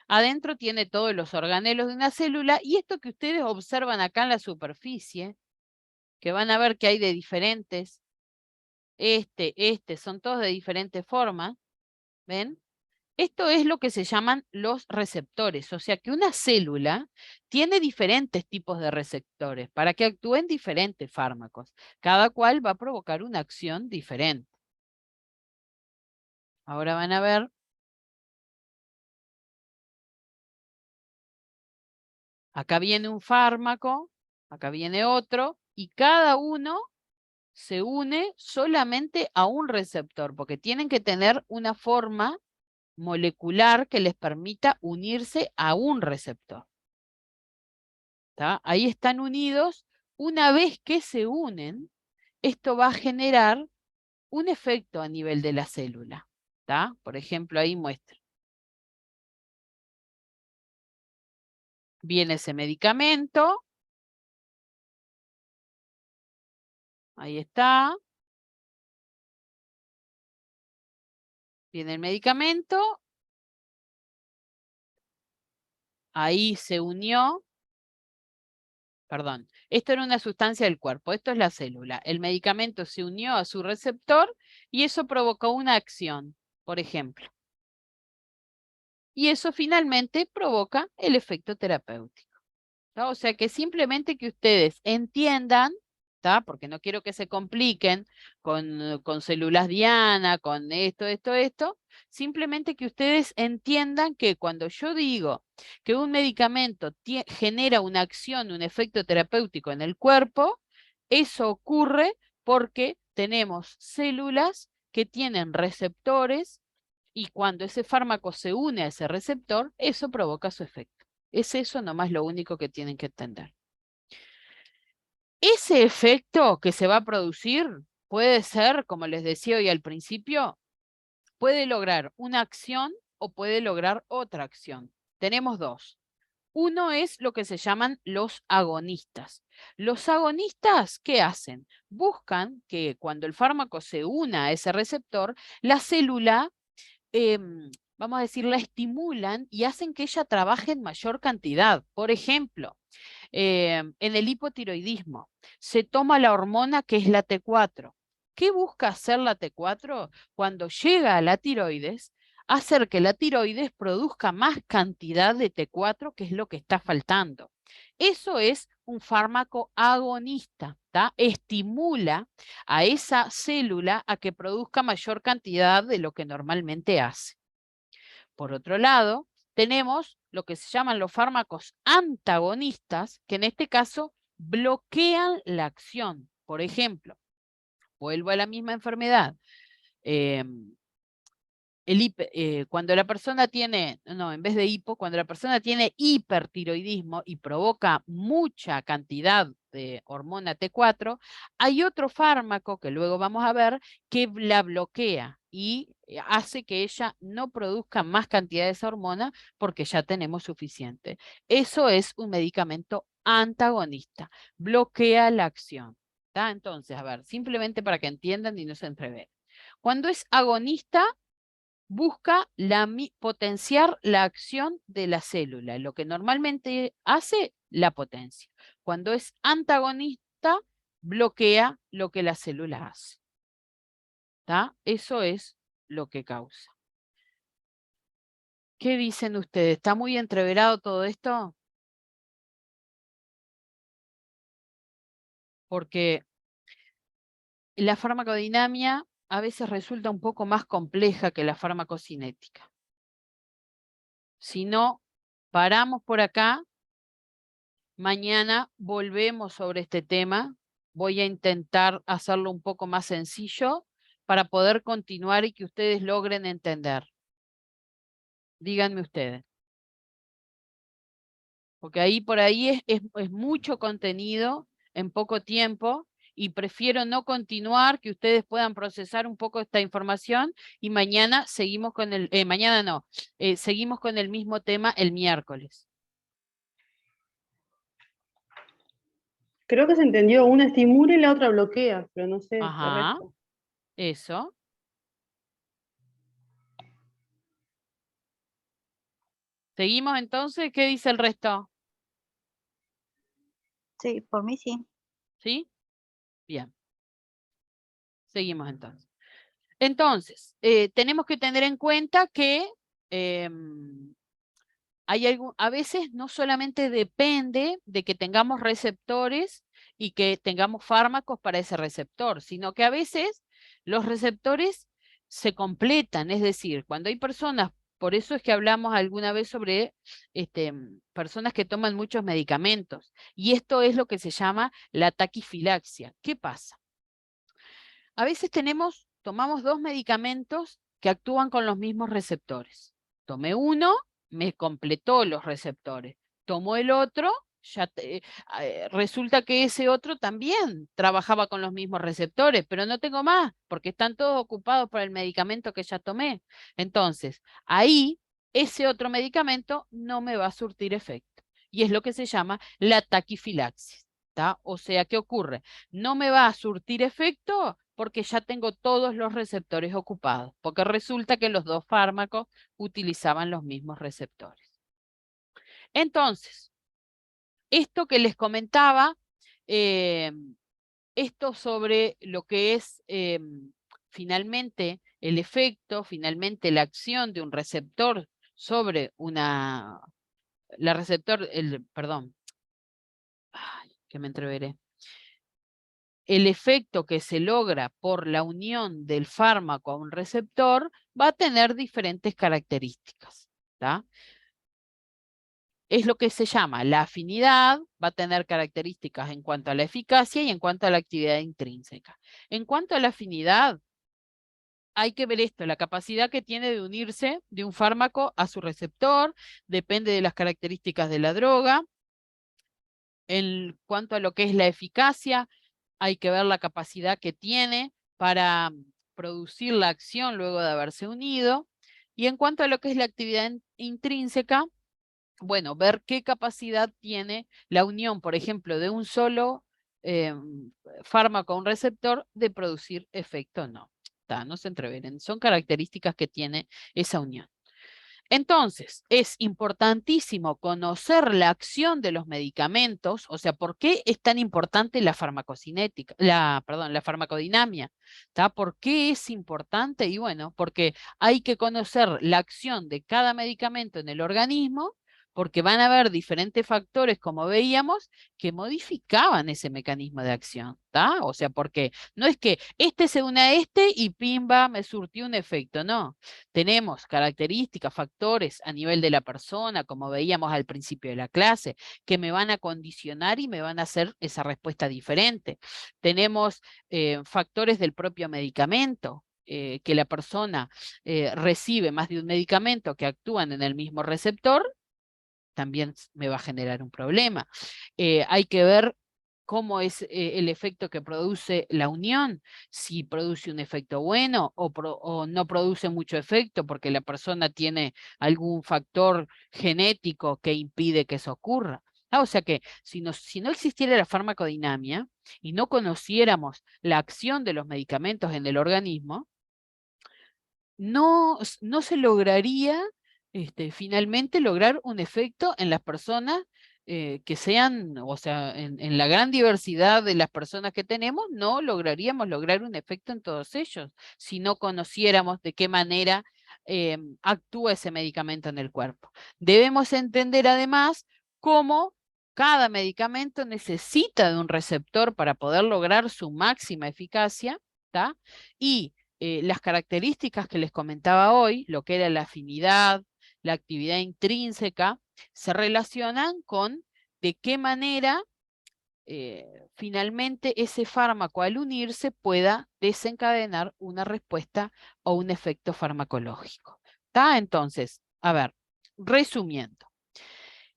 Adentro tiene todos los organelos de una célula y esto que ustedes observan acá en la superficie, que van a ver que hay de diferentes, son todos de diferentes formas, ¿ven? Esto es lo que se llaman los receptores, o sea que una célula tiene diferentes tipos de receptores para que actúen diferentes fármacos. Cada cual va a provocar una acción diferente. Ahora van a ver. Acá viene un fármaco, acá viene otro, y cada uno se une solamente a un receptor, porque tienen que tener una forma molecular que les permita unirse a un receptor. Ahí están unidos. Una vez que se unen, esto va a generar un efecto a nivel de la célula. Por ejemplo, ahí muestra. Viene ese medicamento. Ahí está. Viene el medicamento. Ahí se unió. Perdón, esto era una sustancia del cuerpo, esto es la célula. El medicamento se unió a su receptor y eso provocó una acción, por ejemplo. Y eso finalmente provoca el efecto terapéutico. O sea que simplemente que ustedes entiendan, porque no quiero que se compliquen con células diana, con esto, simplemente que ustedes entiendan que cuando yo digo que un medicamento genera una acción, un efecto terapéutico en el cuerpo, eso ocurre porque tenemos células que tienen receptores y cuando ese fármaco se une a ese receptor, eso provoca su efecto. Es eso nomás lo único que tienen que entender. Ese efecto que se va a producir puede ser, como les decía hoy al principio, Puede lograr una acción o puede lograr otra acción. Tenemos dos. Uno es lo que se llaman los agonistas. Los agonistas, ¿qué hacen? Buscan que cuando el fármaco se una a ese receptor, la célula, vamos a decir, la estimulan y hacen que ella trabaje en mayor cantidad. Por ejemplo, en el hipotiroidismo se toma la hormona que es la T4. ¿Qué busca hacer la T4? Cuando llega a la tiroides, hacer que la tiroides produzca más cantidad de T4, que es lo que está faltando. Eso es un fármaco agonista, ¿tá? Estimula a esa célula a que produzca mayor cantidad de lo que normalmente hace. Por otro lado, tenemos lo que se llaman los fármacos antagonistas, que en este caso bloquean la acción. Por ejemplo, vuelvo a la misma enfermedad. Cuando la persona tiene, no, en vez de hipo, cuando la persona tiene hipertiroidismo y provoca mucha cantidad de hormona T4, hay otro fármaco que luego vamos a ver que la bloquea y hace que ella no produzca más cantidad de esa hormona porque ya tenemos suficiente. Eso es un medicamento antagonista, bloquea la acción. ¿Tá? Entonces, a ver, simplemente para que entiendan y no se entreveren. Cuando es agonista, busca potenciar la acción de la célula. Lo que normalmente hace, la potencia. Cuando es antagonista, bloquea lo que la célula hace. ¿Tá? Eso es lo que causa. ¿Qué dicen ustedes? ¿Está muy entreverado todo esto? Porque la farmacodinámica a veces resulta un poco más compleja que la farmacocinética. Si no, paramos por acá. Mañana volvemos sobre este tema. Voy a intentar hacerlo un poco más sencillo para poder continuar y que ustedes logren entender. Díganme ustedes. Porque ahí por ahí es mucho contenido en poco tiempo y prefiero no continuar, que ustedes puedan procesar un poco esta información y mañana seguimos con seguimos con el mismo tema el miércoles. Creo que se entendió, una estimula y la otra bloquea, pero no sé, Ajá, correcto. eso. ¿Seguimos entonces? ¿Qué dice el resto? Sí, por mí sí. ¿Sí? Bien. Seguimos entonces. Entonces, tenemos que tener en cuenta que a veces no solamente depende de que tengamos receptores y que tengamos fármacos para ese receptor, sino que a veces los receptores se completan, es decir, cuando hay personas, por eso es que hablamos alguna vez sobre personas que toman muchos medicamentos, y esto es lo que se llama la taquifilaxia. ¿Qué pasa? A veces tomamos dos medicamentos que actúan con los mismos receptores. Tomé uno, me completó los receptores. Tomo el otro, resulta que ese otro también trabajaba con los mismos receptores, pero no tengo más, porque están todos ocupados por el medicamento que ya tomé. Entonces, ahí ese otro medicamento no me va a surtir efecto. Y es lo que se llama la taquifilaxis. ¿Tá? O sea, ¿qué ocurre? No me va a surtir efecto porque ya tengo todos los receptores ocupados, porque resulta que los dos fármacos utilizaban los mismos receptores. Entonces, esto que les comentaba, esto sobre lo que es finalmente el efecto, finalmente la acción de un receptor sobre perdón, que me entreveré. El efecto que se logra por la unión del fármaco a un receptor va a tener diferentes características. ¿Tá? Es lo que se llama la afinidad, va a tener características en cuanto a la eficacia y en cuanto a la actividad intrínseca. En cuanto a la afinidad, hay que ver esto, la capacidad que tiene de unirse de un fármaco a su receptor, depende de las características de la droga. En cuanto a lo que es la eficacia, hay que ver la capacidad que tiene para producir la acción luego de haberse unido. Y en cuanto a lo que es la actividad intrínseca, bueno, ver qué capacidad tiene la unión, por ejemplo, de un solo fármaco a un receptor de producir efecto o no. No se entreveren, son características que tiene esa unión. Entonces, es importantísimo conocer la acción de los medicamentos, o sea, ¿por qué es tan importante la farmacocinética, la farmacodinamia? ¿Por qué es importante? Y bueno, porque hay que conocer la acción de cada medicamento en el organismo, porque van a haber diferentes factores, como veíamos, que modificaban ese mecanismo de acción, ¿está? O sea, porque no es que este se une a este y pimba, me surtió un efecto, no. Tenemos características, factores a nivel de la persona, como veíamos al principio de la clase, que me van a condicionar y me van a hacer esa respuesta diferente. Tenemos factores del propio medicamento, que la persona recibe más de un medicamento que actúan en el mismo receptor, también me va a generar un problema. Hay que ver cómo es el efecto que produce la unión, si produce un efecto bueno o no produce mucho efecto porque la persona tiene algún factor genético que impide que eso ocurra. O sea que si no existiera la farmacodinamia y no conociéramos la acción de los medicamentos en el organismo, no se lograría finalmente lograr un efecto en las personas que sean, o sea, en la gran diversidad de las personas que tenemos, no lograríamos lograr un efecto en todos ellos si no conociéramos de qué manera actúa ese medicamento en el cuerpo. Debemos entender además cómo cada medicamento necesita de un receptor para poder lograr su máxima eficacia, ¿tá? Y las características que les comentaba hoy, lo que era la afinidad, la actividad intrínseca, se relacionan con de qué manera finalmente ese fármaco al unirse pueda desencadenar una respuesta o un efecto farmacológico. ¿Está? Entonces, a ver, resumiendo,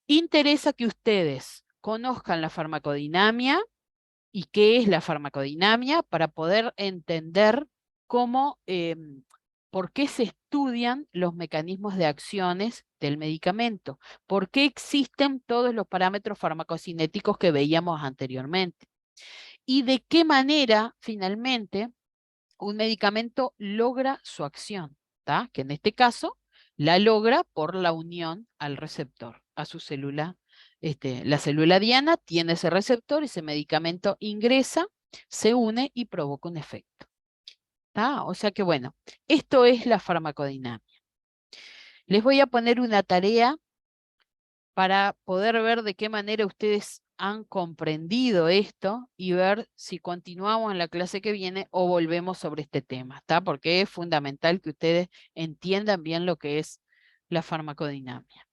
interesa que ustedes conozcan la farmacodinamia y qué es la farmacodinamia para poder entender cómo, por qué se estudian los mecanismos de acciones del medicamento, por qué existen todos los parámetros farmacocinéticos que veíamos anteriormente y de qué manera finalmente un medicamento logra su acción, ¿tá? Que en este caso la logra por la unión al receptor, a su célula. La célula diana tiene ese receptor, ese medicamento ingresa, se une y provoca un efecto. ¿Tá? O sea que bueno, esto es la farmacodinamia. Les voy a poner una tarea para poder ver de qué manera ustedes han comprendido esto y ver si continuamos en la clase que viene o volvemos sobre este tema, ¿está? Porque es fundamental que ustedes entiendan bien lo que es la farmacodinamia.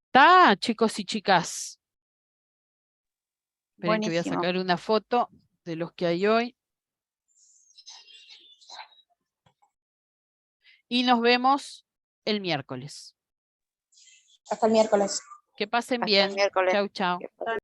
¿Está, chicos y chicas? Esperen que voy a Buenísimo. sacar una foto de los que hay hoy. Y nos vemos el miércoles. Hasta el miércoles. Que pasen Hasta el bien. miércoles. Chau, chau. Que pasen